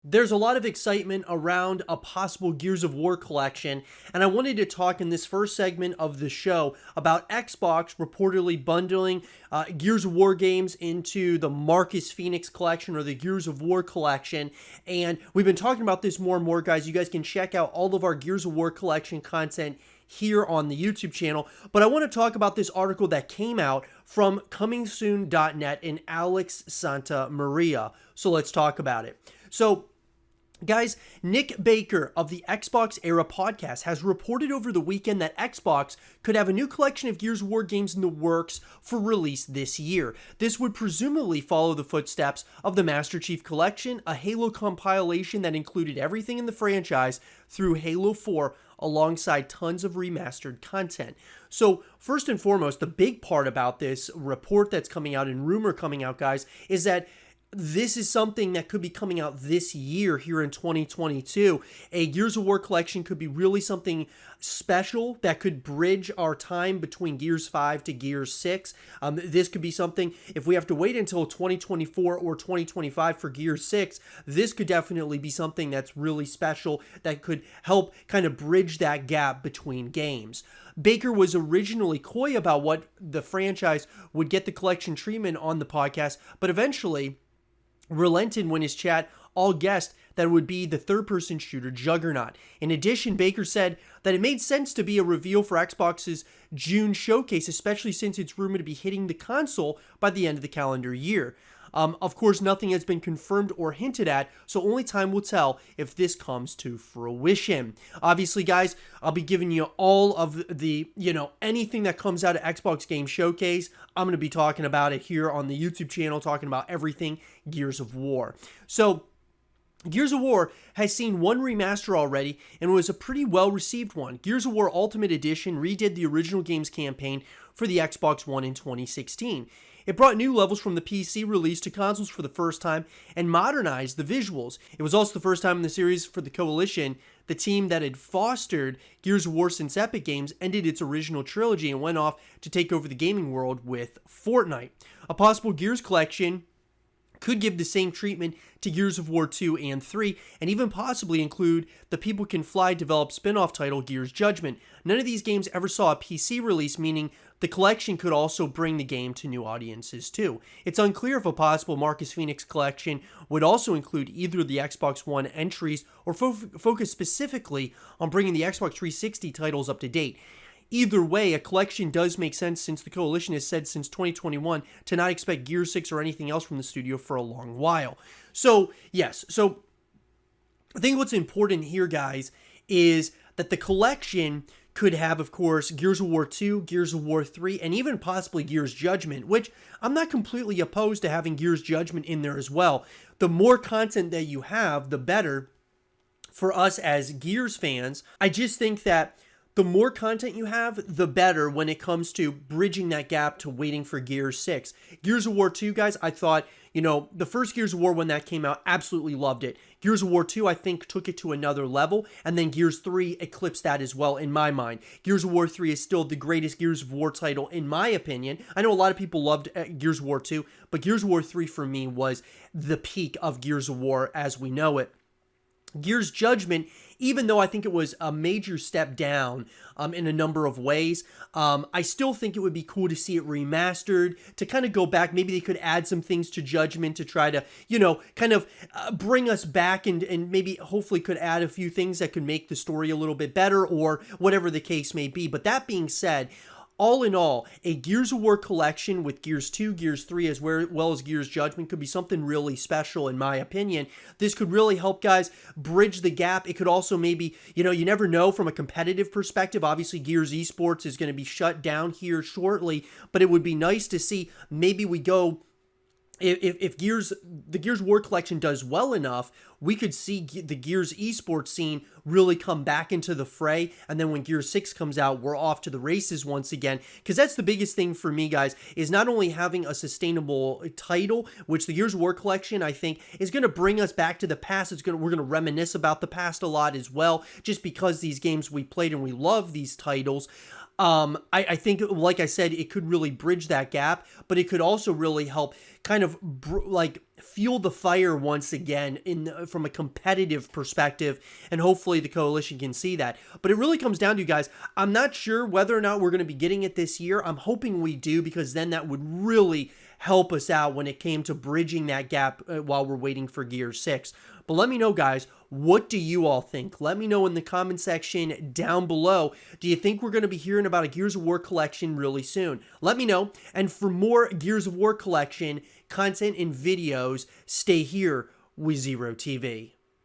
There's a lot of excitement around a possible Gears of War collection, and I wanted to talk in this first segment of the show about Xbox reportedly bundling Gears of War games into the Marcus Phoenix collection or the Gears of War collection. And we've been talking about this more and more, guys. You guys can check out all of our Gears of War collection content here on the YouTube channel. But I want to talk about this article that came out from comingsoon.net in Alex Santa Maria. So let's talk about it. So, guys, Nick Baker of the Xbox Era podcast has reported over the weekend that Xbox could have a new collection of Gears of War games in the works for release this year. This would presumably follow the footsteps of the Master Chief Collection, a Halo compilation that included everything in the franchise through Halo 4 alongside tons of remastered content. So first and foremost, the big part about this report that's coming out and rumor coming out, guys, is that this is something that could be coming out this year here in 2022. A Gears of War collection could be really something special that could bridge our time between Gears 5 to Gears 6. This could be something, if we have to wait until 2024 or 2025 for Gears 6, this could definitely be something that's really special that could help kind of bridge that gap between games. Baker was originally coy about what the franchise would get the collection treatment on the podcast, but eventually relented when his chat all guessed that it would be the third-person shooter Juggernaut. In addition, Baker said that it made sense to be a reveal for Xbox's June showcase, especially since it's rumored to be hitting the console by the end of the calendar year. Of course, nothing has been confirmed or hinted at, so only time will tell if this comes to fruition. Obviously, guys, I'll be giving you all of the, anything that comes out of Xbox Game Showcase. I'm going to be talking about it here on the YouTube channel, talking about everything Gears of War. So, Gears of War has seen one remaster already, and it was a pretty well-received one. Gears of War Ultimate Edition redid the original game's campaign for the Xbox One in 2016. It brought new levels from the PC release to consoles for the first time and modernized the visuals. It was also the first time in the series for the Coalition, the team that had fostered Gears of War since Epic Games ended its original trilogy and went off to take over the gaming world with Fortnite. A possible Gears collection could give the same treatment to Gears of War 2 and 3, and even possibly include the People Can Fly developed spin-off title Gears Judgment. None of these games ever saw a PC release, meaning the collection could also bring the game to new audiences too. It's unclear if a possible Marcus Phoenix collection would also include either the Xbox One entries or focus specifically on bringing the Xbox 360 titles up to date. Either way, a collection does make sense since the Coalition has said since 2021 to not expect Gear 6 or anything else from the studio for a long while. So, yes. So, I think what's important here, guys, is that the collection could have, of course, Gears of War 2, Gears of War 3, and even possibly Gears Judgment, which I'm not completely opposed to having Gears Judgment in there as well. The more content that you have, the better for us as Gears fans. I just think that the more content you have, the better when it comes to bridging that gap to waiting for Gears 6. Gears of War 2, guys, I thought, the first Gears of War when that came out, absolutely loved it. Gears of War 2, I think, took it to another level, and then Gears 3 eclipsed that as well, in my mind. Gears of War 3 is still the greatest Gears of War title, in my opinion. I know a lot of people loved Gears of War 2, but Gears of War 3 for me was the peak of Gears of War as we know it. Gears Judgment, even though I think it was a major step down in a number of ways, I still think it would be cool to see it remastered, to kind of go back. Maybe they could add some things to Judgment to try to, kind of bring us back and maybe hopefully could add a few things that could make the story a little bit better or whatever the case may be. But that being said, all in all, a Gears of War collection with Gears 2, Gears 3, as well as Gears Judgment could be something really special, in my opinion. This could really help guys bridge the gap. It could also maybe, you never know from a competitive perspective. Obviously, Gears Esports is going to be shut down here shortly, but it would be nice to see maybe we go. If the Gears War collection does well enough, we could see the Gears esports scene really come back into the fray. And then when Gears 6 comes out, we're off to the races once again. Because that's the biggest thing for me, guys, is not only having a sustainable title, which the Gears War collection, I think, is going to bring us back to the past. We're going to reminisce about the past a lot as well, just because these games we played and we love these titles. I think, like I said, it could really bridge that gap, but it could also really help kind of fuel the fire once again from a competitive perspective, and hopefully the coalition can see that. But it really comes down to, you guys, I'm not sure whether or not we're going to be getting it this year. I'm hoping we do, because then that would really help us out when it came to bridging that gap while we're waiting for Gears 6. But let me know, guys, what do you all think? Let me know in the comment section down below. Do you think we're going to be hearing about a Gears of War collection really soon? Let me know. And for more Gears of War collection content and videos, stay here with Zero TV.